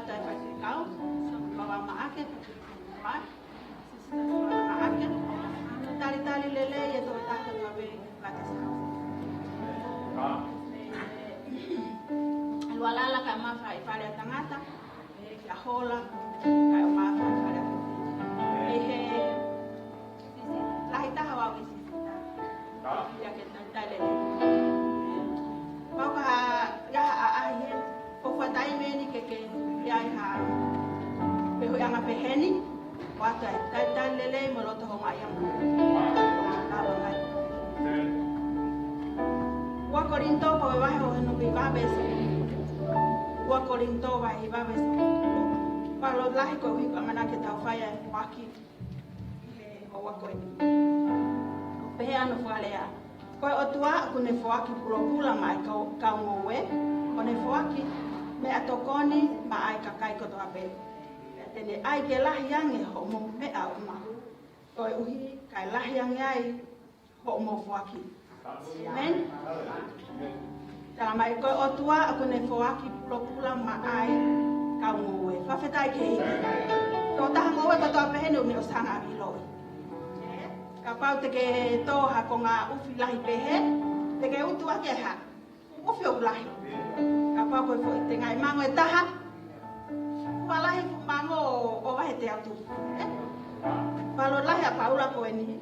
tai pai kau, bawa maake, pai, maake, tali lele ya tu tak tu abe kata sah. Lualala kama fai pada tangata, ahola, kau maaf pada. Lahi tahu awak isi. Ya kita tali. Bawa ya ahir, kau tai meni keke ya ha. Behu yang apa heni, waktu tali lele melot hong ayam. Wa Corinto pa babae o no bibabes. Wa Corinto ba ibabes. Pa lo lahi ko wi pa mana ke tau faya waki. O wa ko ni. Pe ano falea. Ko o tua ku ne foaki pula mai ka ngowe. O ne foaki me atokoni ma ai ka kai ko to ape. Tene ai ke lahi yang e ho mo me a uma. Ko uhi kai lahi yang ai ho mo foaki. Amen. Dalam mai ko o tua aku ne foaki pula ma ai ka ngowe. Fa fetai ke. Ko ta ngowe ko to ape no me o sanga bi loi. Ka pau te ke to ha ko nga ufi lahi pehe. Te ke utu ake ha. Ufi o lahi. Ka pau ko fo te ngai mango e taha. Walahi mango o wahe te atu. Palo lahi a paula ko ni.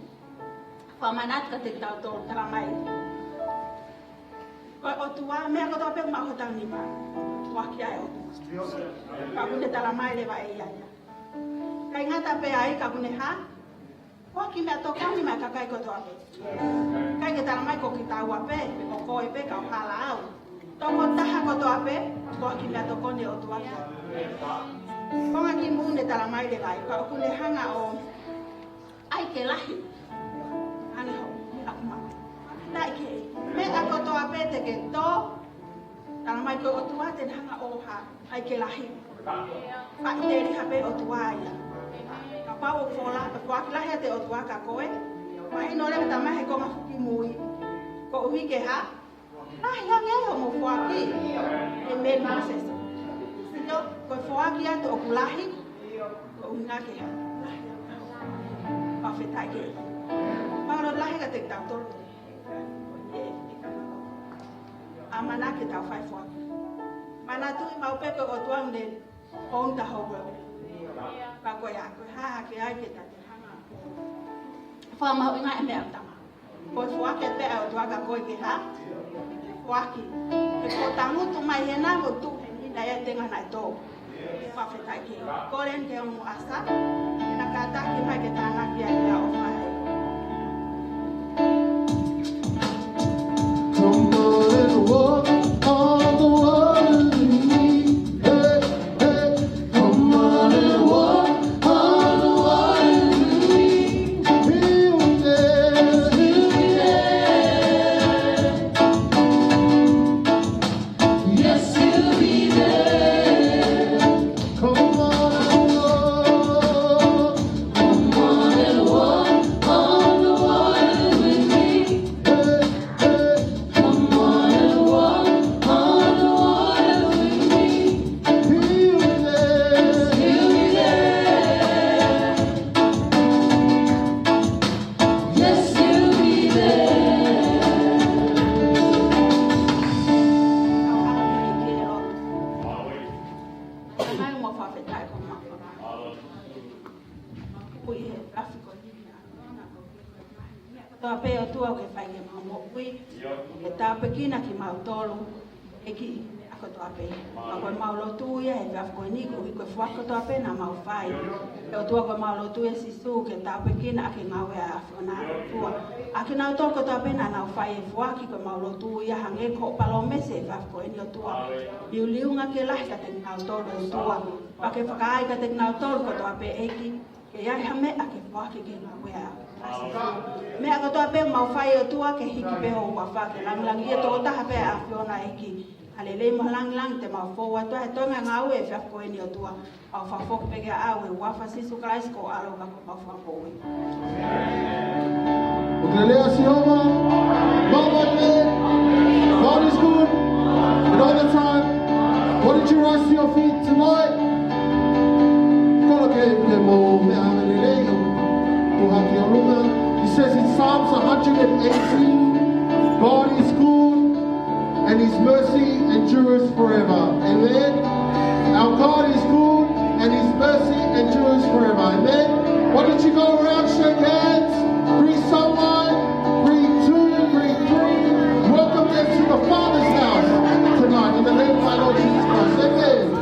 Pamanat ka te tau to talamai. Ko o tua me ko to pe ma ko tang ni pa. Waki ai o. Ka ku te talamai le vai ia. Kai ngata pe ai ka ku ne ha. Waki me to ka ni ma ka kai ko to ape. Kai ke talamai ko ki tau ape, ko ko e pe ka hala au. To ko taha ko to ape, waki me to ko ni o tua. Ko ki mu ne talamai le vai, ka ku ne hanga o ai ke lahi. Ani ho, aku mah. Dai ke, me ako to ape te ke to. Tang mai ko o tua te hanga o ha, ai ke lahi. Pa te ri hape o tua ya. Ka pa o fola, ko ak lahi te o tua ka koe. Pa ino le ta mai ko ma fuki mui. Ko uhi ke ha. Ah, yang ho mo fuaki. E me process. Sino ko fuaki ya to o lahi. Ko uhi na ke ha. Pa fetai ke. Kalau lahi ka te tau tolu. Amana ke tau fai fua. Mana tu mau pe ko tuang de hong ta ho. Ka ko ya ko ha ke ai ke ta te hanga. Fa mau ngai me ta ma. Ko fua ke te au tua ka ko ke ha. Fua ki. Ke ko tangu tu mai hena ko tu ni daya tenga nai to. Fa fetai ke. Ko ren ke mu asa. Na ka ta ki mai ke ta na ki ai ya o fa. Come on and walk on the water with me. Hey, hey. Come on and walk on the water with me. He'll be there. He'll be there. Yes, he'll be there. Come on and walk. Come on and walk on the water with me. Hey, hey. Come on and walk on the water with me. He'll be there. He'll be there. Yes, he'll be there. Mai mo fa fetai ko ma. Kui he traffico ni. To pe o tua ke fai ke ma mo kui. Ke ta pe kina ki ma tolo. E ki ako to ape. Ako ma lo tu ye e fa ko ni ko ko fa ko to ape na ma fai. E o tua ko ma lo tu e si su ke ta pe kina ke ma we a fona tua. Aki na to ko to ape na na fai e fa ki ko ma lo tu ya hange ko palo mese fa ko ni o tua. Liu liu nga ke la ka te na tolo o tua. Pa ke fa kai ka te na tolo ko to ape e ki. Ke ya hame a ke fa ki ke na we a. Me ako to ape mau fai o tua ke hiki pe ho wa fa ke lang lang ia to ta hape a fiona hiki alele mo lang lang te mau fo wa to he to nga ngau e fa ko ni o tua au fa fo pe ke a we wa fa sisu Christ ko alo ka ko fa ko we Ukelelea Jehova, Baba great, God is good, and all the time. Why don't you rise to your feet tonight? Psalms 118, God is good and his mercy endures forever. Amen. Our God is good and his mercy endures forever. Amen. Why don't you go around, shake hands, greet someone, greet two, greet three. Welcome them to the Father's house tonight in the name of our Lord Jesus Christ. Amen.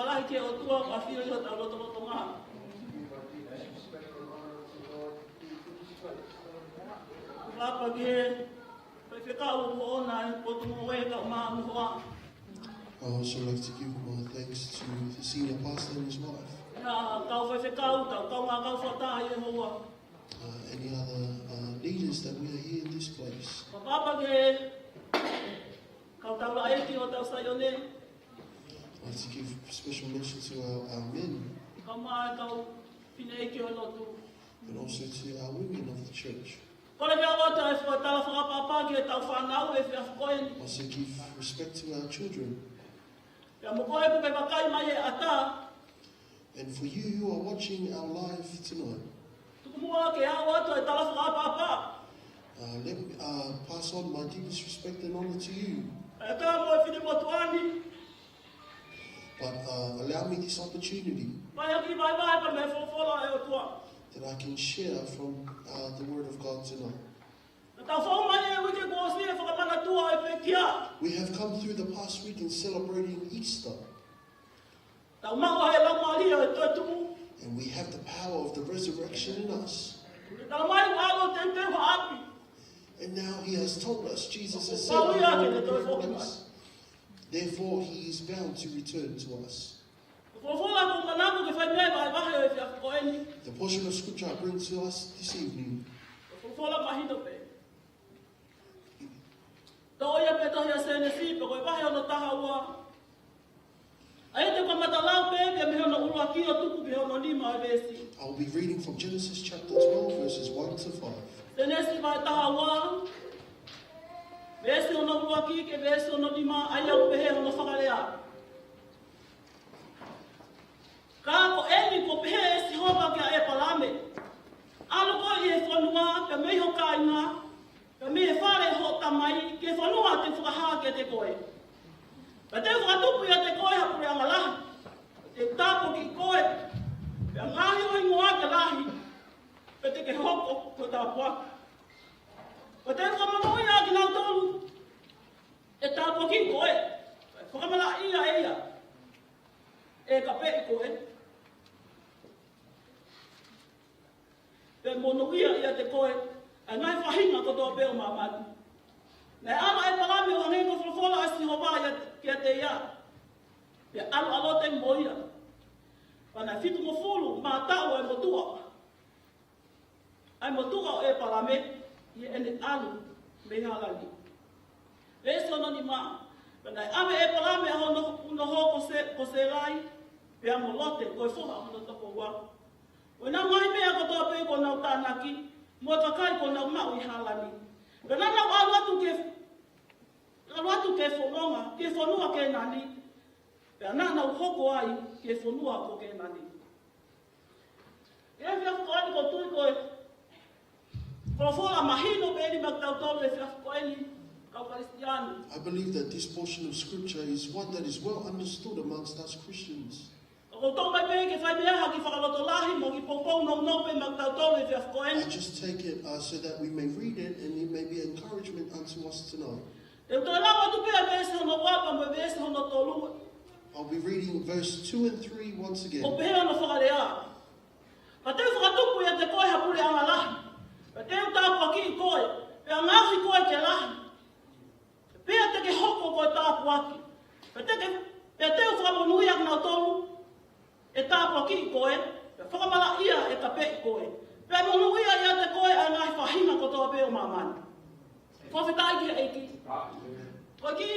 whakalahi ke o tua ka whio i o tau roto ngā. Papa ke whekau o ona e potu mo e ka maa muhoa. I also like to give my thanks to the senior pastor and his wife. Nā kau whekau, kau ngā kau whataa i hoa. Any other leaders that we are here in this place. Papa ke kau tau la eki o tau sayone. I'd like to give special mention to our men Kau maa kau pine eki o lotu. and also to our women of the church. Kole mea wata e whakatala whakapapa ke tau whanau e whiawhikoeni. Also give respect to our children. Pea mo koe puke wakai mai e ata. And for you who are watching our live tonight, Tuku mua ke a wata e tala whakapapa. let me pass on my deepest respect and honor to you. E ka mo e whini motuani. But allow me this opportunity Pai aki mai mai pa me whawhola e o tua. that I can share from the Word of God tonight. E tau whau mai e wike kōsi e whakamana tua e pekia. We have come through the past week in celebrating Easter, Tau maua he lau maria e toi tumu. and we have the power of the resurrection in us. Tau mai walo tente wa api. And now He has told us, Jesus has said, Well, we are "He going to will do it return for us." Therefore, He is bound to return to us. Whawhola ko manaku ke whai mea mai wahe o e whiawhikoeni. The portion of scripture I bring to us this evening Whawhola mahino pe. Tau ia pe tohi a sene si, pe koe wahe ono taha ua. Ai te kamatalau pe, pe me hono urua ki o tuku pe hono lima e vesi. I will be reading from Genesis chapter 12, verses 1 to 5. Sene si mai taha ua. Vesi hono urua ki ke vesi hono lima, ai au pe he hono whakalea. Ka ko eni ko pe he e si hopa kia e palame. Alo ko i e whanua, pe me ho kainga, pe me e whare ho tamai, ke whanua te whakaha ke te koe. Pe te whakatupu ia te koe hapure anga lahi. Te tapo ki koe, pe ngahi o ingoa ke lahi, pe te ke hoko ko tapo aku. Pe te whakamano ia ki nau tolu, e tapo ki koe, whakamala ia e ia, e ka pe i koe. Pe mono ia te koe, e ngai whahinga ko toa peo mamani. Nei ana e palami o hanei ko whawhola a si hopa kia te ia. Pe alo te moia. Pana fitu mo fulu, ma tau e motua. Ai motua o e palame, i ene alu me halali. Lesi ono ni maa. Pana ame e palame a hono ho ko se lai, pe amo lote ko e whoha hono toko wa. O nā mai mea ko toa pei ko nau tānaki, mo kakai ko nau mau i halani. Pe nana alu atu ke whanonga, ke whanua ke nani. Pe nana hoko ai ke whanua ko ke nani. E whiawhikoeni ko tui koe, whawhola mahino pe ni maktau tolu e whiawhikoeni kau Kristiani. I believe that this portion of scripture is one that is well understood amongst us Christians. Ko tau mai pe ke whai mea haki whakaloto lahi mo ki pongpong nong pe maktau tolu e I whiawhikoeni. just take it so that we may read it and it may be encouragement unto us tonight. E tō lawa tu pea vese hono wapa mo vese hono tolu. I'll be reading verse 2 and 3 once O again. pehe ono whakarea. Ka te whakatupu ia te koe hapure anga lahi. Ka te utapu aki i koe. Pea ngahi koe ke lahi. Pea te ke hoko koe tapu aki. Pea te whakamonu ia kina tolu. E tapu aki i koe. Pea whakamala ia e ka pe i koe. Pea monu ia te koe a ngahi whahinga ko toa peo mamani. Kowhitai ki eiki. Koe ki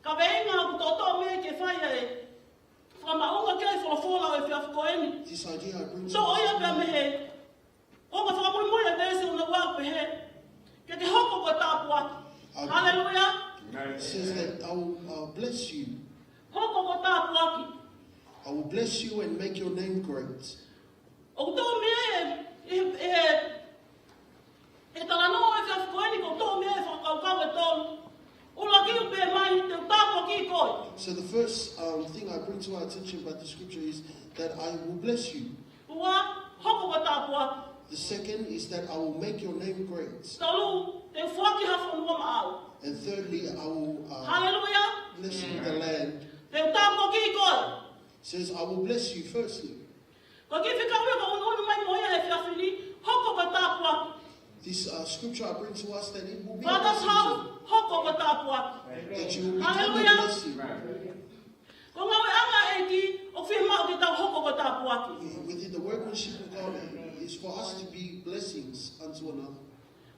ka veinga ku tō me ke whai e. Whamaunga kei whawhola e whiawhikoeni. This idea I bring to So oia us. pia me he. O ka whakamui e vese o na wau pe he. Ke te hoko koe tāpu aki. Hallelujah. It says that I will bless you. Hoko koe tāpu aki. I will bless you and make your name great. O tō mea e talanoa e whiawhikoeni ko tō mea e whakaukau e tolu. Ula ki upe mai te tāpu aki koe. So the first thing I bring to our attention about the scripture is that I will bless you. Ua, hoko koe tāpu aki. The second is that I will make your name great. Talu, te whaki hawhanua maau. And thirdly, I will Hallelujah. bless you the land. Te utapo ki koe. says, I will bless you firstly. Ko ki whika ue ko unu mai moia e whiawhiri, hoko ko tāpu aku. This scripture I bring to us that it will be a Father's blessing to house, hoko ko tāpu aku. you, that you will become a Hallelujah. blessing. Ko ngawe anga e ki, o whimau ki tau hoko ko tāpu aku. Within the workmanship of God is for us to be blessings unto another.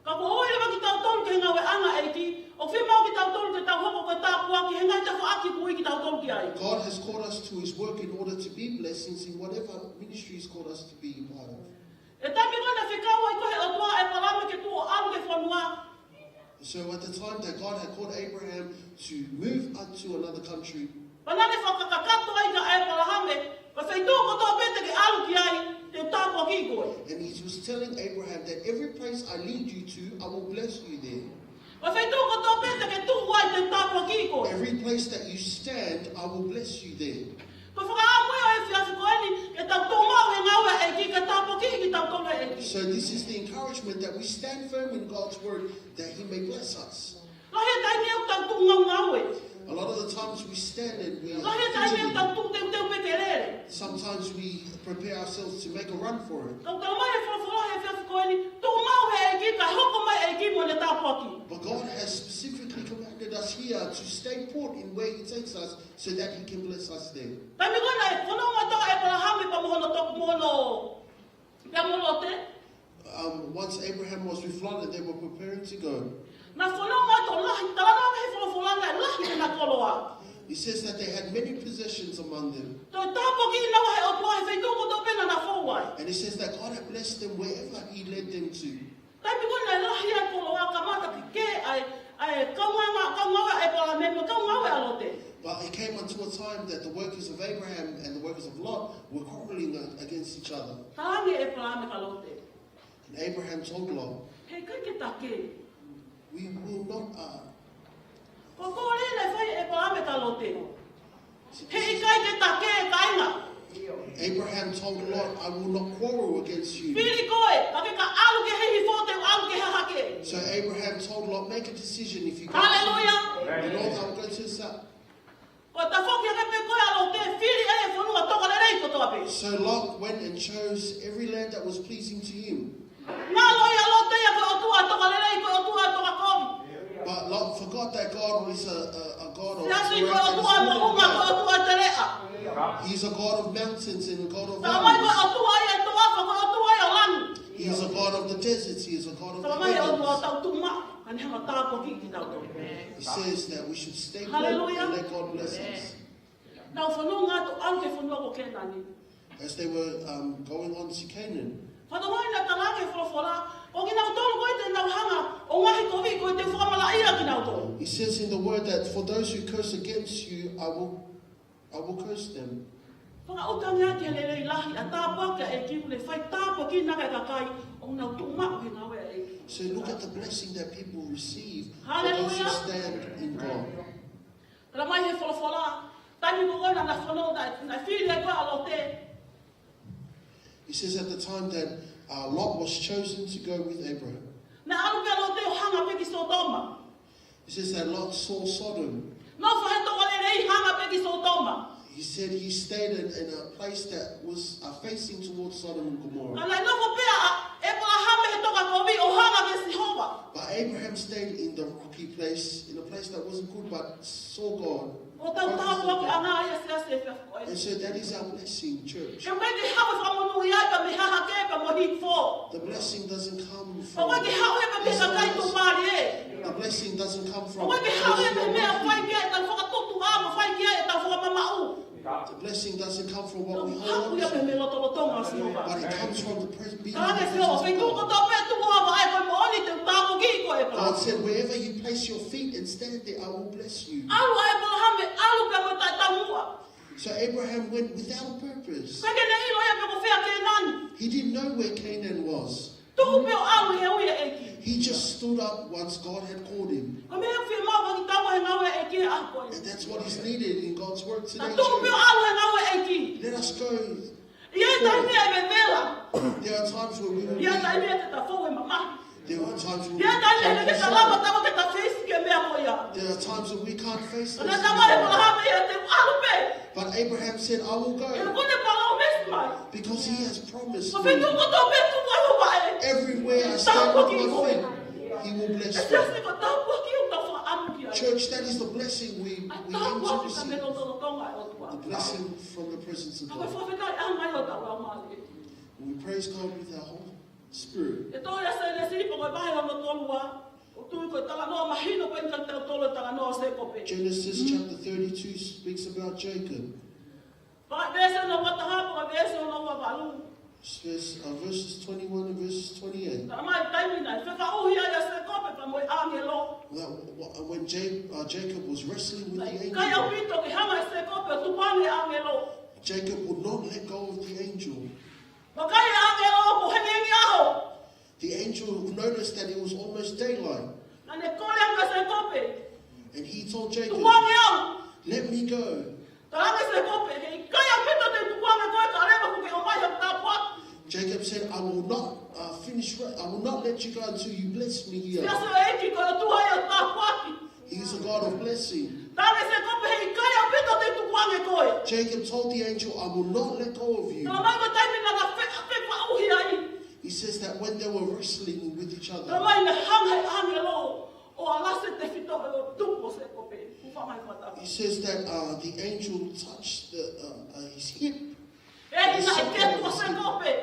Ka ko hoi lewa ki tau tolu ke ngawe anga e ki, o whimau ki tau tolu ke tau hoko ko tāpu aku, he ngai tau aki kui ki tau tolu ki ai. God has called us to his work in order to be blessings in whatever ministry he's called us to be part of. E tami ngana whikaua i kohe o tua e palame ke tu o alu ke whanua. So at the time that God had called Abraham to move unto another country, Panane whakakakato ai ka e palahame, ka whaitu ko tō pete ke alu ki ai, te tāpu aki koe. and he was telling Abraham that every place I lead you to, I will bless you there. Ka whaitu ko tō pete ke tu ai, te tāpu aki koe. Every place that you stand, I will bless you there. Ko whakaamoe o e whiawhi koeni, ke tau tōmau e ngaua e ki, ka tāpu aki ki tau tolu e ki. So this is the encouragement that we stand firm in God's word that he may bless us. Lahe tai ni au tau tu ngau ngaue. A lot of the times we stand and we Lahe tai ni au are tau tu teu teu peke rere. sometimes we prepare ourselves to make a run for it. Kau tau mai e whawhara he whiawhi koeni, tōmau e ki, ka hoko mai e ki mo le tāpu aki. But God has specifically commanded us here to stay put in where he takes us so that he can bless us there. Tai mi koena e whanonga tau e palahame pa mohono toku mohono. Pia mohono te. Once Abraham was with Lot and they were preparing to go, Na whanonga tau lahi, talana me he whawhoranga e lahi te na koloa. he says that they had many possessions among them. Tō tāpu ki nawa he o tua he whaitu ko tō pena na whauai. And he says that God had blessed them wherever he led them to. Tai mi koena e lahi ai koloa ka mata ki ke ai kaungawa e palameme, kaungawa e alote. But it came unto a time that the workers of Abraham and the workers of Lot were quarreling against each other. Tarangi e palame ka lote. And Abraham told Lot, Hei kai ke take. we will not, Ko kore le whai e palame ka lote. Hei kai ke take e kainga. Abraham told Lot, I will not quarrel against you. Piri koe, ka ke ka alu ke hei fote, alu ke hake. So Abraham told Lot, make a decision if you go. Hallelujah. You know, I will go to the south. Ko ta whoki ake pe koe alote, whiri e whanua toka le rei koto ape. So Lot went and chose every land that was pleasing to him. Ngā loi alote ia koe otua toka le rei, koe otua toka kovi. But Lot forgot that God was a God of Siasi koe otua mohunga, koe otua te rea. He's a God of mountains and a God of Saka mai koe valleys. otua ia toafa, koe otua ia langu. He is a God of the deserts. He is a God of Saka the mai otua mountains. tau tuma, ane hanga tāko ki ki tau tau. He says that we should stay put Hallelujah. and let God bless us. Nau whanua ngā tu alu ke whanua ko kēnani. As they were going on to Canaan, Whanua ina talange whorofora, o ki nau tolu koe te nau hanga, o ngahi kovi koe te whamala ia ki nau tolu. he says in the word that for those who curse against you, I will curse them. Whakautangi ati he lelei lahi, a tāpaka e ki ule whai tāpa ki naka e kakai, o nau tuma o he ngawe e ki. So look at the blessing that people receive for those who Hallelujah. stand in God. Tara mai he whorofora, tani ko koina na whanau na whiri e koe alote. He says at the time that Lot was chosen to go with Abraham. Na alu ke alote o hanga peki Sodoma. He says that Lot saw Sodom. No whahe toka lelei hanga peki Sodoma. He said he stayed in a place that was facing towards Sodom and Gomorrah. Anai noko pea, e palahame he toka kovi o hanga ke Sihova. But Abraham stayed in the rocky place, in a place that wasn't good, but saw God. O tau tāpua ki anga ia sea se whiawhi koe. And so that is our blessing, church. Ke koe ki hawe whamonu ia ka me haha ke ka mo hik fō. The blessing doesn't come O from koe ki hawe ka ke ka kai tō pāri e. the blessing doesn't come O from koe ki hawe ka mea whai kia e tau whakatotu ama whai kia e tau whakamamau. the blessing doesn't come from what we Haku hold ia on pe to, me lotolotonga Sihova. but it comes from the presence being in Tāne the whio, whai presence tūko of God. tō pe tuku hawa ai koe mo oni te tāko ki koe pa. God said, wherever you place your feet and stand there, I will bless you. Alu ai palahame, alu pe mo tai tamua. So Abraham went without purpose. Koe ke ne ilo ia pe ko whea ke nani. He didn't know where Canaan was. Tuku pe o alu he uia e ki. He just stood up once God had called him. Ko mea whi mau ki tawa he ngawe e ki a koe. And that's what is needed in God's work Na today. tuku pe o church. alu he ngawe e ki. Let us go. Ia e tai mea e me vela. There are times where we will Ia tai be, mea te ta fōu e mamahi. There are times when we Dia tai can't le ke face tala it. ba ta ke ta face ke me ko ya. There are times when we can't face Na this. ta ma e ko ha me ya te alu pe. But Abraham said, I will E go ko ne pa lo mes mai. because he has promised Ko fe tu me. ko to be tu wa lo ba e. Everywhere I stand with my feet, he will bless E me. se se ko ta ko ki o ta fa amu ki ai. Church, that is the blessing we Ta aim ko to ki ka me receive. no to to ngai o tu wa. The blessing from the presence of Ko God. fo fe ka a ngai o ta wa ma le. We praise God with our whole spirit. E to ya se le si po ko ba e o no to lua. O tu ko ta no ma hino pe ka ta to lo ta no se ko pe. Genesis chapter 32 speaks about Jacob. Ba be se no wa ta ha po be se no wa ba lu. Verses 21 and verses 28. Ta mai tai mi na fe fa o ya ya se ko pe pa mo angelo. When Jacob was wrestling with the Ka ya angel, pito ke ha ma se ko pe tu pa ni angelo. Jacob would not let go of the angel. Ba ka ya angelo ko he ni aho. The angel noticed that it was almost daylight, Na ne ko le ka se ko pe. and he told Tu Jacob, pa ni ao. let me go. Ta nga se ko pe. Ka ya pito te tu pa me ko ka le ba ku ke o mai ta pa. Jacob said, I will not I will not let you go until you bless me here. Ya se e ki ko tu ha ya ta pa ki. He is a God of blessing. Ta nga se ko pe ka ya pito te tu pa me ko. Jacob told the angel, I will not let go of you. Ta mai ko tai mi na ka fe fa o hi ai. He says that when they were wrestling with each Ta other, mai na hang hai angelo. O ala se te fito o tu po se ko pe. Ku fa mai ko ta. he says that the angel touched his hip. E ina e te tu se ko pe.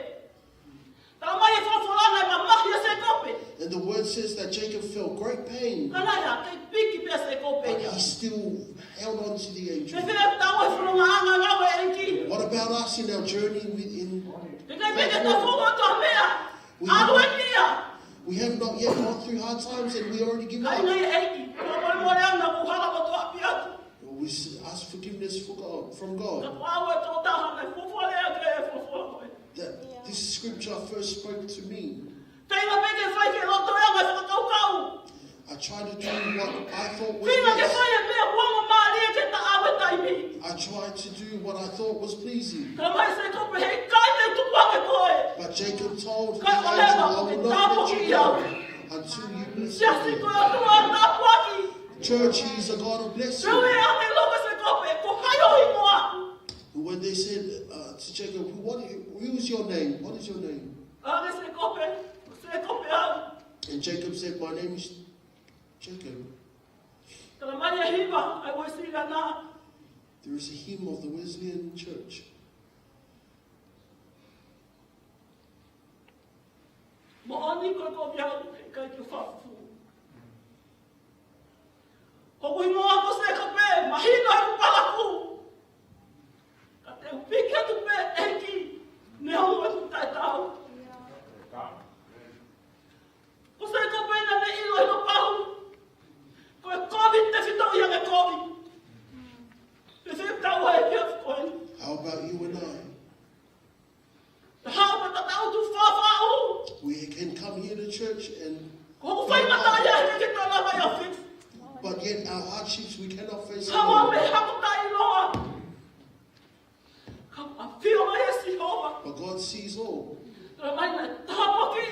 Ta mai fa fa na ma ma ya se ko pe. And the word says that Jacob felt great pain, Kana ya te piki pe se ko pe. but he still held on to the Se angel. fe ta o fu nga nga nga we enki. What about us in our journey within? Te ka pe ta fu mo to mea. Alu e nia. We have not yet gone through hard times and we already give Ai up. nga e enki. Ko mo le na ku hala ko to apia. We ask forgiveness from Ka God. pa o to ta ha na fu fu le ke fu fu ko. That this scripture first spoke to me. Te nga pe ke fai ke lo to ya nga fa kau kau. I tried to do what I thought was Fina ke best. fai me ko mo ma le ke ta awe tai mi. I tried to do what I thought was pleasing. Ta mai se ko pe ka te tu pa ke ko. But Jacob told the Ka angel, o le ba I ke will ta not po let ki you ya. go until you bless Sia si ko me. tu ta po ki. Church, he is a God of blessing. Rui ame logo se ko pe ko hayo i moa. When they said to Jacob, who is your name? What is your name? Ame se ko pe au. And Jacob said, my name is Jacob. Tala mai e hiva ai wo si na. There is a hymn of the Wesleyan Church. Mo oni ko bia ka ki fa fu. Ko ko mo ko se ko pe mahino ai ku pala ku. Ka te pika tu pe eki. Ne ho mo ta tau. Ko se ko pe na ne ilo no pau. Ko COVID te fito ia me COVID. Te se tau ai ki ko. How about you and I? Ha ma ta tau tu fa fa u. We can come here to church Ko fai mata ia ke ta la vai a fix. but yet our hardships we cannot face Come alone. on, ha ko tai loa. Come on, feel my si hova. But God sees all. Ra mai na ta poki.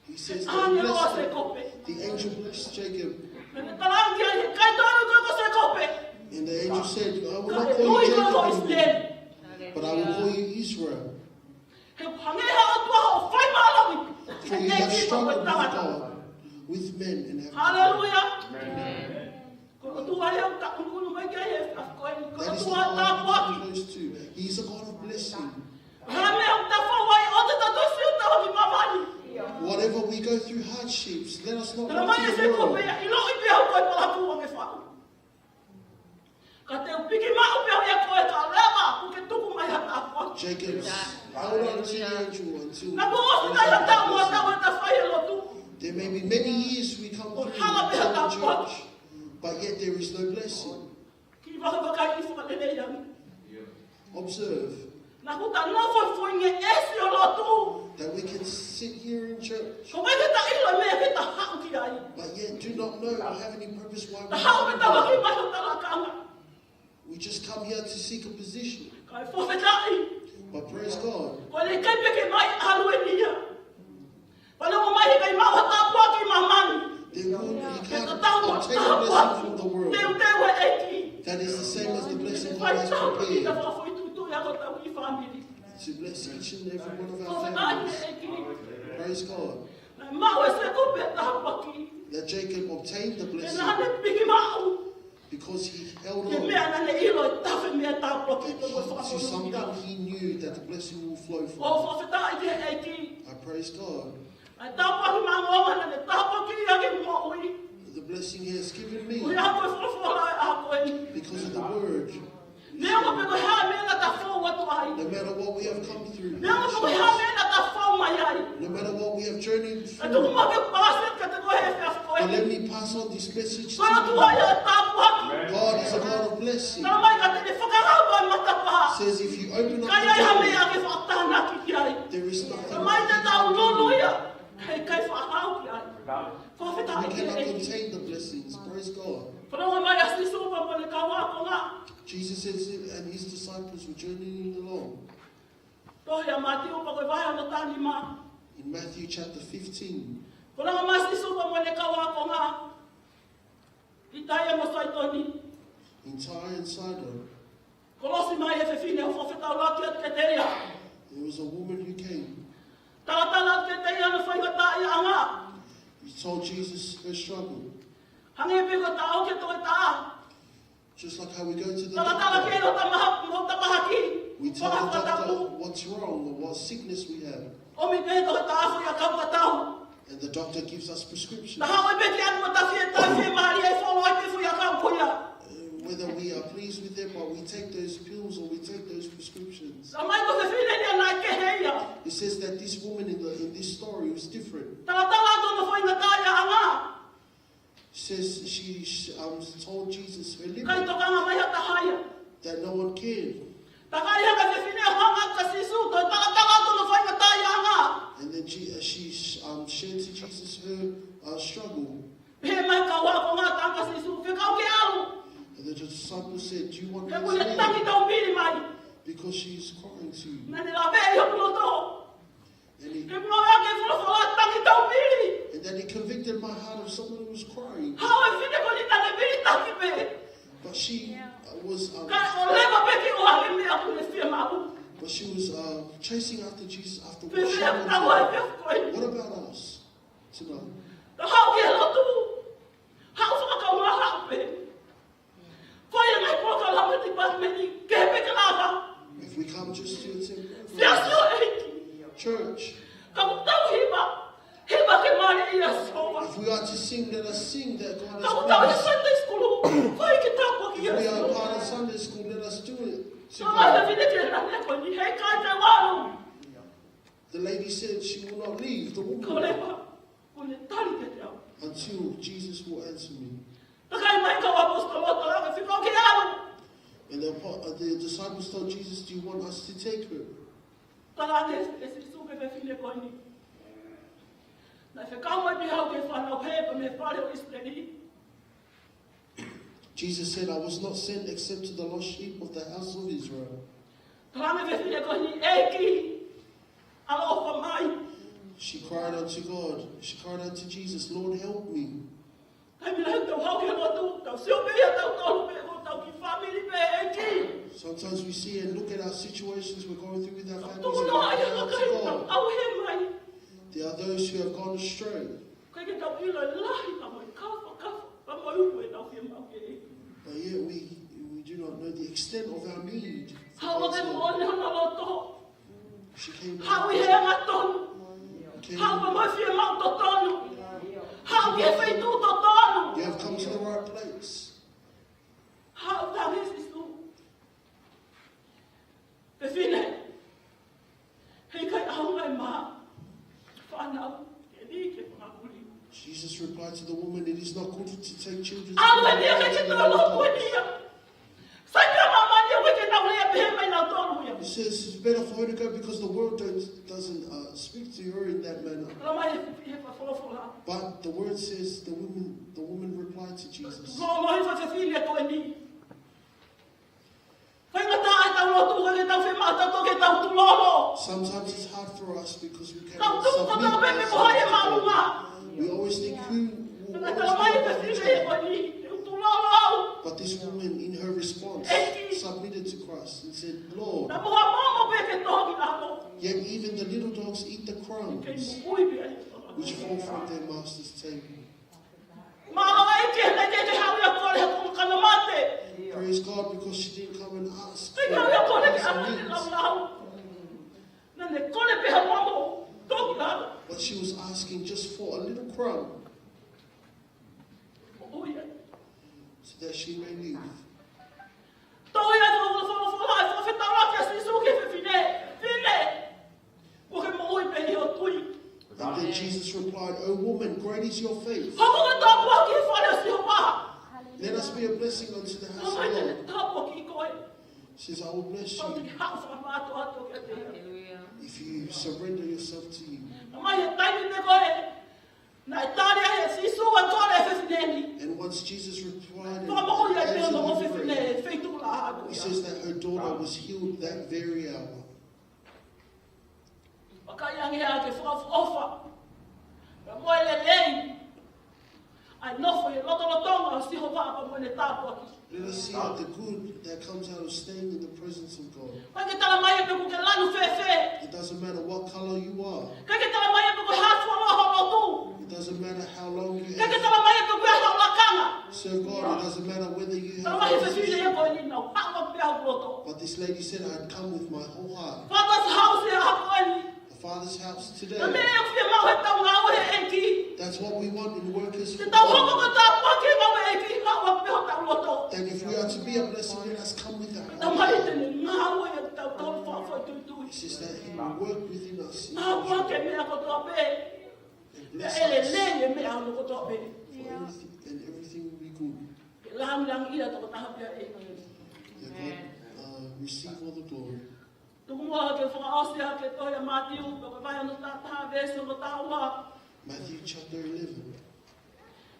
He says that Ah, he ne loa se blessed kope. the angel blessed Jacob. Ne talang dia kai tonu ko se kope. And the angel said, I will not Kai call oi you ko ko Jacob isle. anymore, but I will call you Israel. He pange ha tua ho fai mala ni. For you have struggled with God, with men, and have Hallelujah. Ko tua ia ta unu mai kai e ko That is the tua ta God poki. we are close to. He is a God of blessing. Ha me ta fa wai o ta to si ta ho ki mamani. Whatever we go through hardships, let us not Tala look mai to se the kope world. ia ilo i pe ho ko pala ku me fa. Ka te piki ma o pe ho ia ko e ka lema ku ke tuku mai ha ta ko. Jacob's hold on to the angel until Na ko o ta ia ta mo ta wa ta fa ia lo tu. there may be many years we come through in church, but yet there is no blessing. Ki va ka ka ki fa le le ia. Observe Na ku ta no fo fo nge esi o lo tu. that we can sit here in church, Ko mai ke ta ilo me ke ta ha ki ai. but yet do not know or have any purpose why Ta ha me we ta wa ki come. ma ta la ka nga. We just come here to seek a position. Ka fo fe ta i. But praise God, Ko le kai pe ke mai alu e nia. Wala mo mai kai mau ta po ki mamani. He can't Ito tao obtain the blessing from the world. Teu teu é aqui. That is the same as the blessing God Vai has tau ki da prepared foi tu ya ko tau ki family. to bless each and every one of Ko our fa families. ai aqui. Praise God. Na mau ese ko pe ta pa ki. That Jacob obtained the E blessing na ne pigi mau. because he held Ke on me ana ne ilo ta fe me ta pa ki to ko fa to something he knew that the blessing will flow O from. fa ta ai aqui. I praise God. Ai ta pa ki ma ngo ma ne ta pa ki ya ki mo ui. The blessing he has given me Ui a ko fo a ko ni. because of the word. Ne ko pe ko ha me na ta fo wa to ai. No matter what we have come through, Ne ko pe ha me na ta fo mai ai. no matter what we have journeyed E tu through, mo ke pa se ka te ko he fa fo but let ai. me pass on this message to Para tu you. ai ta pa ki. God is a God of blessing. Na mai ka te fo ka ha ba ma ta pa. Says if you open up Ka ya ha me the door, a ke fa ta na ki ai. there is Na nothing mai te ta you lo lo ya. Kai fa ha ki ai. Ko fe ta ai cannot ki. contain the blessings. Praise God. Para mai a si so pa mo le ka wa ko nga. Jesus says, and his disciples were journeying along. To ya mati o pa ko vai no ta ni ma. In Matthew chapter 15, Para mai si so pa mo le ka wa ko nga. Itaya mo sai to ni. in Tyre and Sidon, Kolosi mai e fe fine o fa fe ta la ke te ya. there was a woman who came. Tala ke te ya no fai ka ta ya nga. He told Jesus her struggle. Hange pe ko ta o ke to ta. Just like how we go to the Tala doctor, ke no ta ma mo ta pa ki. we tell the doctor what's wrong or what sickness we have. O mi pe to ta fu ya ka ka ta. And the doctor gives us prescriptions. Na ha o pe ki an mo ta fi mari e fo o pe fu ya ka fu ya. Whether we are pleased with them or we take those pills or we take those prescriptions. Sa mai ko fe fine ni na ke he ya. It says that this woman in this story was different. Tala to no fai na ta ya nga. Says she told Jesus her Kai limit to ka nga mai ta ha ya. that no one cared. Ta ka ya ka fe fine ha nga ka si su to tala to no fai na ta ya nga. And then she shared to Jesus her struggle. He mai ka wa ko nga ta ka si su fe ka ke au. And the disciple said, do you want Ke me ku to le ta ki leave? to bili mai. Because she's crying to you. Na ni la ve yo no to. And, he, Ke mo ya ke fo ta ki to bili. and then he convicted my heart of someone who was crying. Ha o fine ko ni ta le bili ta ki pe. But she was Ka o le ba pe ki o ha me a ku le fi ma u. chasing after Jesus after Pe what she fi had ta wa done. pe ko ni. What about us tonight? Ha o ke lo tu. Ha o fa ka ma ha pe. Fa ya mai ko ka la me ti pa me ni ke pe ka la ba. If we come just to Ya attend so e. church, Ka ku ta hiba. Hiba ke ma ni ya so ba. if we are to sing, let us sing that God Ka ku ta has ya promised. Sunday school. Fa ki ta ko ki If we ya are so. part of Sunday school, let us do it. So ma together. fi ni ke na ne ko ni he ka ta wa lu. The lady said she will not leave the Ko woman le ba. Ko le ta li ke ta. until Jesus will answer me. Ta ka mai ka wa apostolo to la fi ko ki ya lu. And the disciples told Jesus, do you want us to take her? Ta la ne e si su ke fi ne ko ni. Na fe ka mo bi ha ke fa na he ko me fa le o Israeli. Jesus said, I was not sent except to the lost sheep of the house of Israel. Ta me fe ne ko ni e ki. Alo fa mai. She cried unto God. She cried unto Jesus, Lord, help me. Ai mi la to ha ke lo tu. Ta si o be ya ta to be o ta ki family be e ki. Sometimes we see and look at our situations we're going through with our families Tu and no we ai cry ka out ka to God. au he mai. There are those who have gone astray. Ka ke ta ilo lai ka mo ka fa pa mo yu e ta fi ma ke. But yet we do not know the extent of our need. for Ha o God's ke help. mo le na lo to. She came Ha o he down, ma to. came Ha o mo fi ma to to. Ha o ke fe tu to to. You have come to the right place. Ha o ta me si su. Pe fine. He kai au mai ma. Fa na ke di ke ma kuli. Jesus replied to the woman, it is not good to take children. Au e dia ke to lo ko dia. Sai ka mama ni we ke na le pe mai na to lu ya. He says it's better for her to go because the world doesn't speak to her in that manner. Lo mai e fa fo la. But the word says the woman replied to Jesus. Lo mai fa se fine ko ni. Fa na ta ta lo tu ke ta fe ma ta to ke ta tu lo lo. Sometimes it's hard for us because we Kau cannot tu kau tak submit boleh berhaya malu ourselves. mah. We always think who will Kalau always mai look ke after sini us. kau ni, tu lalau. But this woman, in her response, submitted to Christ and said, Lord, Tak boleh mama beke togi lalu. yet even the little dogs eat the Kau crumbs mui biar. which fall from their master's table. Malu ai ke ke hau ya kau le kau kana mate. Praise God, because she didn't come and ask Kau for ya kau le ke her ana needs, lalau. Nane kau le pe mama togi lalu. but she was asking just for a little crumb Oi. so that she may live. Tau ia tu fo lai fo feta la ke si su ke fine. Fine. O ke mo oi pe yo tui. And then Jesus replied, O woman, great is your faith. Kau kau tak buat ke fale si pa. Let us be a blessing unto the house Kau of mai the te Lord. tak buat ki kau. She says, I will bless Kau you te hau sa ma tu atu ke te. if you surrender yourself to you. Mai e tai ni ko e. Na tare e si su wa tore fe fine. And once Jesus replied and Kau mo ia te no fe answered her fine. prayer, Fe tu la atu. he says that her daughter was healed that very hour. Makaya ngi ha ke fo ofa. Mo ele lei. Ai no fo ye loto lotonga si ho va pa mo ne tapo aki. Let us see out the good that comes out of staying in the presence of God. Mai ke tala mai pe ku ke lanu fe fe. It doesn't matter what color you are. Kai ke tala mai pe ku ha fo lo ho tu. It doesn't matter how long you Kai ke have tala mai pe ku ha la kanga. served God. It doesn't matter whether you Tala mai fe have. file e ko ni no. Ha ko pe ha loto. But this lady said, I had come with my whole heart. Father's house e ha ko ni. The Father's house today. Na me e fi ma ho ta nga o e enki. That's what we want in workers for Te ta ho ko God. ta po ke ma o enki ha ko pe ho ta loto. And if we are to be a blessing, let us come with our Ta whole mai heart. te ni nga o e ta ko fa tu tu. It says that He will work within us Na po ke me ko to pe. and bless Ele us le ye me a ko to pe. for everything, and everything will be good. Lang lang ila to ta ha pe e. That God receive all the glory. Tungwa ke fa asia ke to ya Matiu ko vai no ta ta ve so no ta wa. Matthew chapter 11.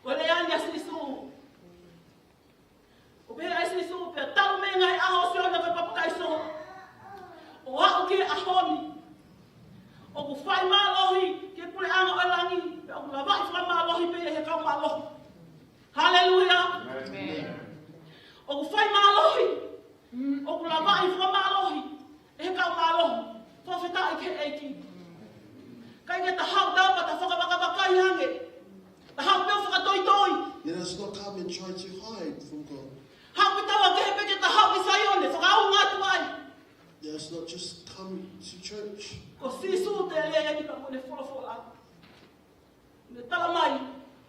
Ko le anya si su. O be ai si su pe ta me ngai a ho so na pe pa kai so. O wa o ke a honi. O ku fai ma lohi ke pule anga o langi. O ku la vai fa ma lohi pe he ka ma lohi. Hallelujah. O ku fai ma lohi. O ku la vai fa ma lohi. E ka ma lohi. Fa feta i ke eiki. Kai ke ta hau da pa ta whakabaka hange. Ta hau peo whakatoi. Let us not come and try to hide from God. Hau pe tawa ke he peke ta hau i saione. Whakau ngātu ai. Let us not just come to church. Ko sisu te lea ni ka mone wholofola. Ne tala mai.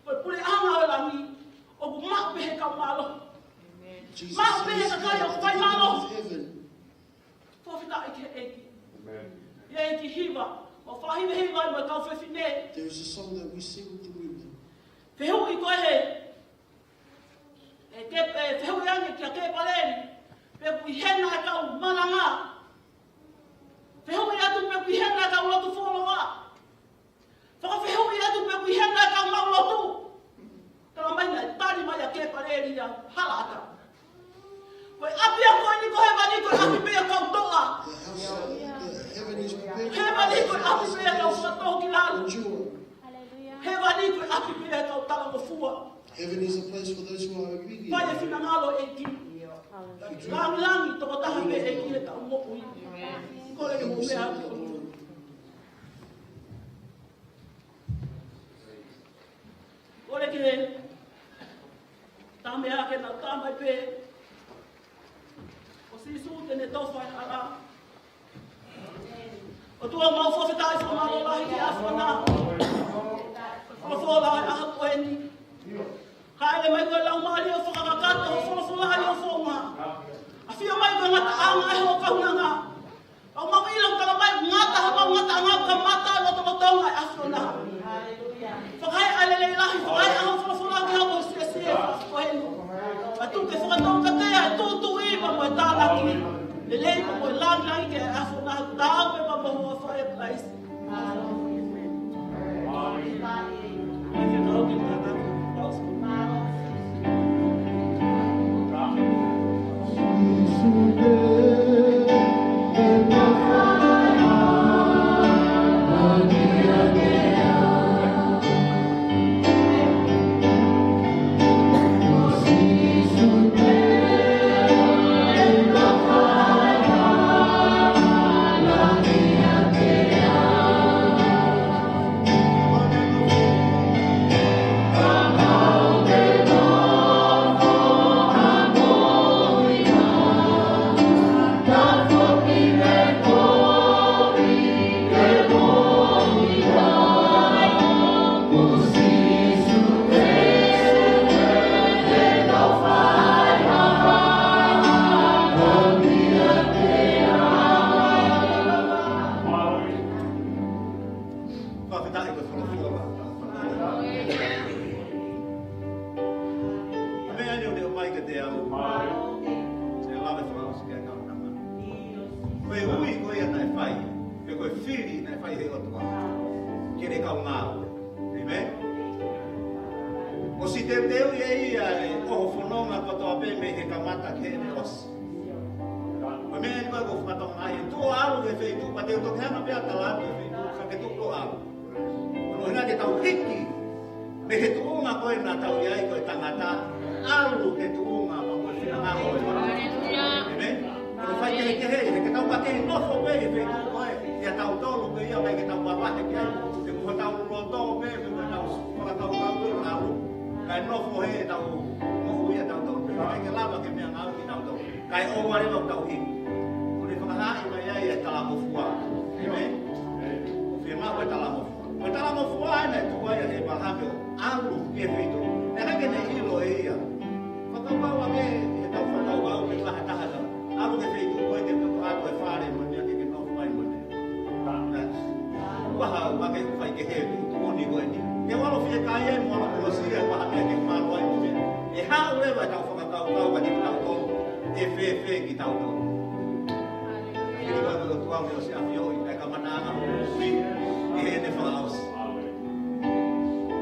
Ko pule anga o langi. O ku mak pe he ka malo. Jesus Ma, says, pene ka kaya, "You whai have the malo." kingdom of heaven. Fa feta i ke eiki. Ia eiki hiwa. O whahiwe hiwa i mo tau whewhine. There is a song that we sing with the women. Whehu i koe he. E ke whehu i ange kia ke paleri. Pe kui hena e kau mananga. Whehu i atu pe kui hena e kau lotu wholoa. Whakawhehu i atu pe kui hena e kau mau lotu. Tara mai nei tari mai a ke paleri a halata. Koe api a koe ni koe mani koe api pe a kau toa. The heaven is prepared He mani koe api pe a kau whakatoho ki for lalu. joy. He mani koe api pe a kau tala ko fua. Heaven is a place for those who are Pai e obedient. whina ngalo e ki. Langi langi toko taha pe e ki e ka umoku i. Kore And mo we sing mea the ki. Lord. Kore ke tame ake na tamai pe. O sisu te ne tawhai ara. O tua mau whawhetai whamaro lahi ki a whana. Whawhola ai aha koe ni. Haere mai koe lau maari o whakakakata o whawhola ai o whonga. A whia mai koe ngata anga e ho kaunanga. Au mau ilang kala mai ngata hapa ngata anga ka mata loto lotonga ai a whana. Whakai alele lahi, whakai aha whawhola ki hau o sia sia whawhohenu. A tu ke whakatonga tea e tūtu iwa mo e tālaki. Le lei mo e langai ke a whana tāu pe pa mo hoa fireplace. Today, in the fire. fai. E koe whiri na fai he o tua. Kere kau ngāo. Amen? O si te teu i ia e oho whanonga katoa pe me he kamata ke ne osi. O mea ni koe ko whatong ai. Tu alu e whei tu, pa te utok hana pia talatu e whei tu, sa ke tu ko alu. Ono hina ke tau hiki, me he tuunga koe na tau iai koe tangata, alu ke tuunga ma koe whina koe. Amen? Ono whai ke he, he ke tau pake nofo pe e whei tu koe, ia tau tolu pe ia mai ke tau papahe ke ai, te kuha tau roto pe, me koe tau whakatau kau alu. Kai nofo he tau mohu ia tau tau, kai ke lava ke mea ngau ki tau tau, kai o wale wau tau hiki. Kone whakahai mai ai e talamo fua. Amen? O whima koe talamo fua. Koe talamo fua ane tua ia e mahame o alu ki e whitu. E rake ne ilo e ia. Whakauau ame e tau whakauau ke kaha tahata. Alu ke whitu koe ke tuku atu e whare mo nia ke nofu mai mo nia. Waha wake whai ke he tuoni koe ni. Ke walo fie kai e mo ala kolosia waha mea ke whālo ai mo mea. E hao lewa e tau whakauau ka te tau tolu. E whe ki tau tolu. Kiri koe koe tuau me o se awhio i kai kamananga o hui i he ne whaaos.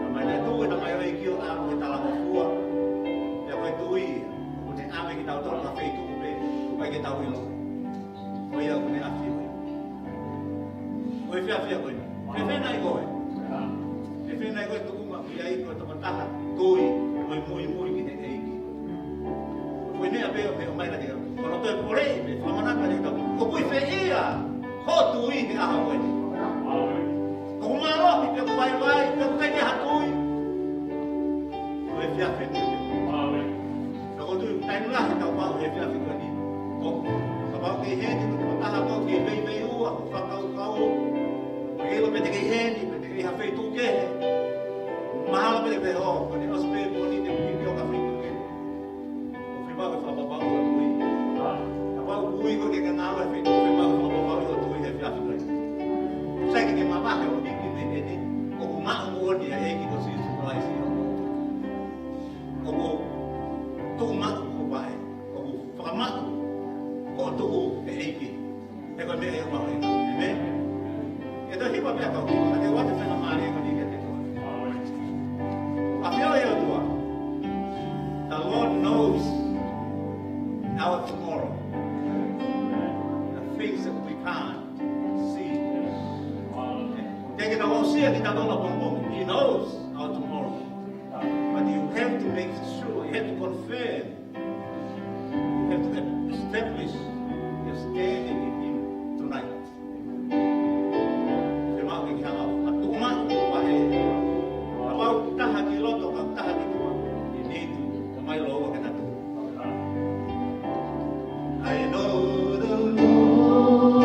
Ka mai nei tū e na mai o i kio alu e talamo fua. Ia koe tui o te ame ki tau tolu ka whei tū pe kai ke tau ilo. Koe ia o ne awhio. Koe whia koe ni. E whenai koe. E whenai koe tukuma ki ai koe tamataha tui koe mui ki te eiki. Koe nea peo mai na te au. Kono toi porei me whamanaka ni tau. Ko kui whe ia, ho tui ni aha koe ni. Ko kumarohi pe kuwai wai, pe kukai ni hatui. Koe whia whe koe ni. Ka ko tui tainu lahi tau pao he whia whe koe ni. Ko ka pao kei heni, ko mataha pao kei vei ua, ko whakau kau. Ko ilo pe te kei heni, pe te kei hawhei tū kehe. Mahala pe te pe ho, ko ni ospe po ni te kuki o ka whei tū kehe. Ko whima ke whapapau o tui. Wau ui ko ke ngāwa e whenua whe mau whakapau i o tui he whiawhi koe. Sai ke mamahe o niki me ene, o ku mao muoni a eki ko sisu Christ i o. O ku tuku mao ko pae, o ku whakamao ko tuku e eki. E koe mea e o mau eka. Amen? E tō hipa pia kau kiko, a te wate whenua maare e ko niki a te toa. A whio e o tua. The Lord knows our tomorrow. Things that we can't see. Take it all serious, He knows our tomorrow. But you have to make sure, you have to confirm, you have to establish your standing in Him tonight. I know the Lord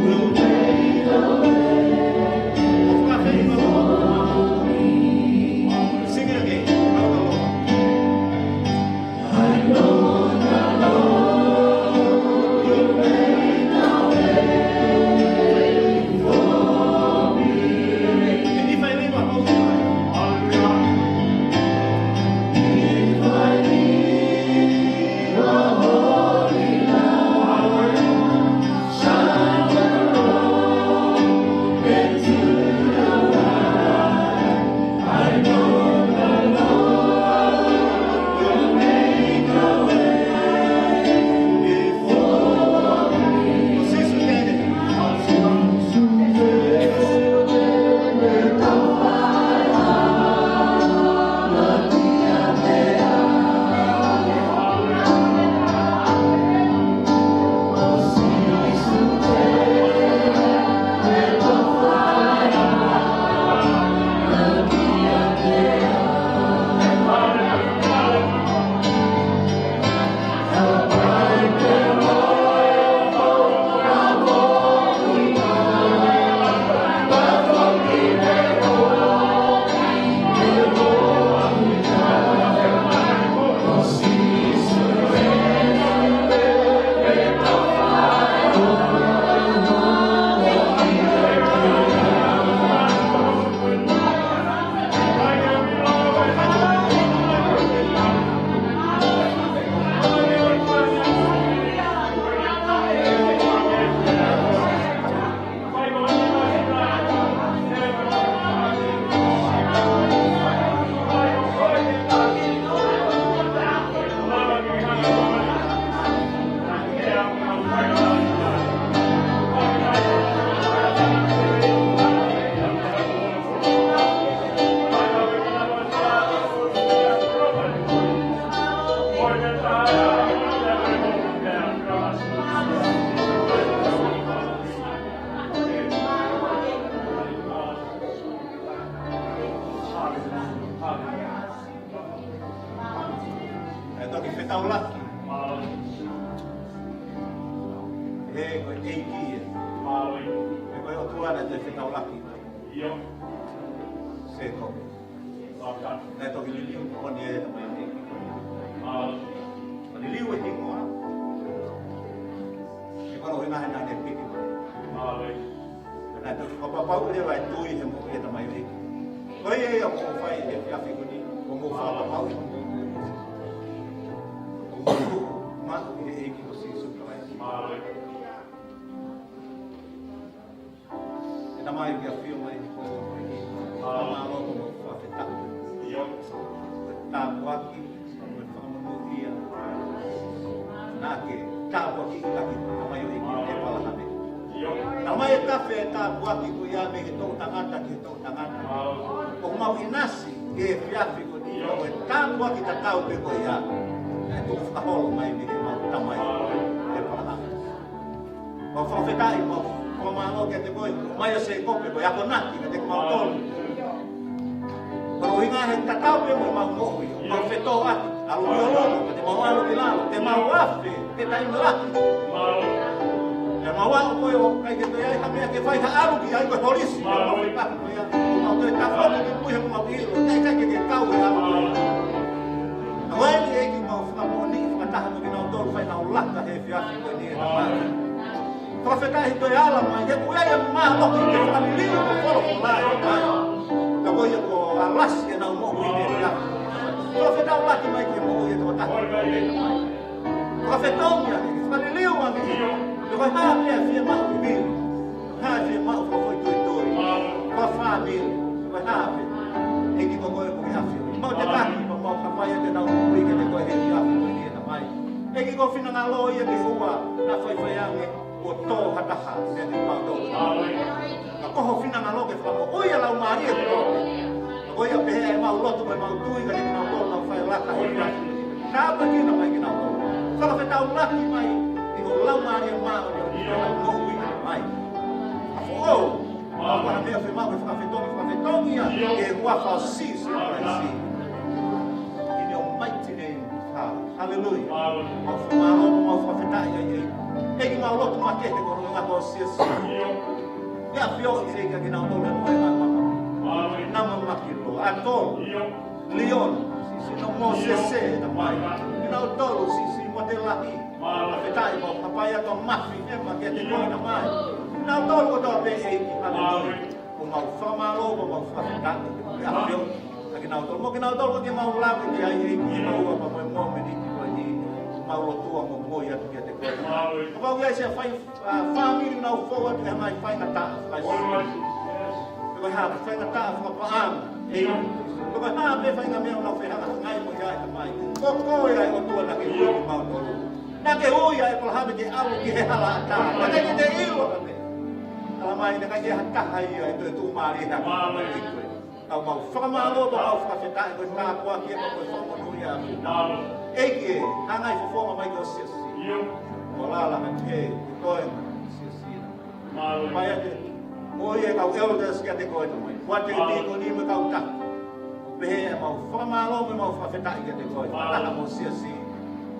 will make a way for me. tuana te whetau laki. Yo. Se ko. Waka. Nai toki liliu ko ni e tamai ni. Mahalo. Liliu e hingoa. E kono hina hina ne piki. Mahalo. Nai toki papapau le vai tui he mo e tamai ni. Koi e o ko fai e fiafi ko ni. Ko mo fa papau e mo. Ko mo ma e e ki ko si su kai. Mahalo. Na mai que a filma aí com a mão como a feta Yo. tá aqui no fama no dia na que tá aqui na mai o que fala na me Yo. na mai café tá aqui com ia me to tangata que to tangata Mahalo. o mau inasi que fiafi ko dia o tá aqui tá tau pe ko ia é tu fa holo mai me mau tamai e fala o fa feta e mau como algo que te voy, mais se copia, voy a poner que te como todo. Pero venga el tatao que me mau mo, mau feto a, a lo biólogo, que te mau a lo bilalo, te mau afe, que está en la. Mahalo. Te mau a ko yo, que te ya hame que fai a algo que hay que polis, mau feto, mau te está foto que pui mau hilo, que te cau e algo. Agora ele é que mau fa boni, fa ta no que não todo fai na lata e fiafi ko ni na. Profeta itu ya Allah, dia punya yang maha loh, dia kami lihat kalau mulai, tak boleh ko alas yang nak mau ini dia. Profeta Allah tu macam mau itu tak. Profeta dia, kami lihat kami. Kalau hal dia firman ini, hal dia mau foi itu, kau família, kalau hal, ini kau boleh punya hal. Mau cepat, mau apa yang dia nak mau ini dia boleh dia ini namai. Ini kau firman Allah yang dihuwa, nak foi yang o to hataha ne te pauto a ko hofina na loge fa o ia la maria ko o ia pe e mau loto me mau tui ga ni mau to na fa la ka e fa ka pa ki na mai ki na to sala fe tau la ki mai i o la maria ma o ia mo wi mai o ma me fe mau fa fe to ia e wa fa si si in your mighty name hallelujah mau fa mau fa fe ta ia Ei mau loto make te kono nga ko sis. Ya fio e ka kina no le mo na mama. Na mama kilo atol. Leon si no mo se na mai. Kina tolo si mo te lahi. Fetai mo papaya to mafi e ma ke te ko na mai. Na tolo ko to pe e ki hallelujah. O mau fama lo mo fa ta. Ya fio kina tolo ko ke mau la ke ai e ki mo pa mo me ni ko ni. Mau tua mo mo ya ke te ko. Kalau dia saya fai family now forward and I find a task. Because have find a task for am. Because have be find a me now find a ngai mo ya ta mai. Ko ya o tua na ke mo mau to. Na ke o ya ko have ke alu ke hala ta. Na ke te ilu ka me. Ala mai na ke hatta hai ya to tu mari ta. Kau mau fama lo ba au fa feta ko na ko ke ko fama no ya. Eke angai fo mai ko sis. Olala ke koe sisina. Mai ate moye kau elders ke te koe mai. Wate te ko ni me kau ta. Be mau fama lo me mau fa feta ke te koe. Ta mo sisi.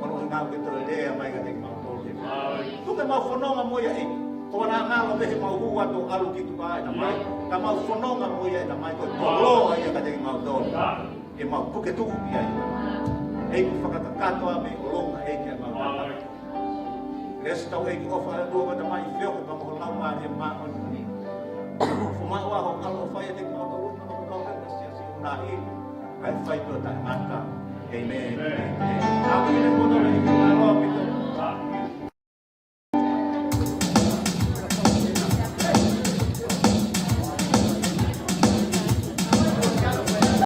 Ono nga ke to le mai ke te mau to. Tu ke mau fononga moye e. Ko na nga lo be mau hu ato alu ki tu ai na mai. Ka mau fononga moye na mai ko lo ai ke te mau to. E mau puke tu ia. Ei ku fakatakato ame olonga e ke mau. Esta o que ofa do da mai fio que vamos lá uma de ma ni. Fuma wa ho kalo fa ye ko to no no no si si una hi. Kai fai to ta mata. Amen. Amen.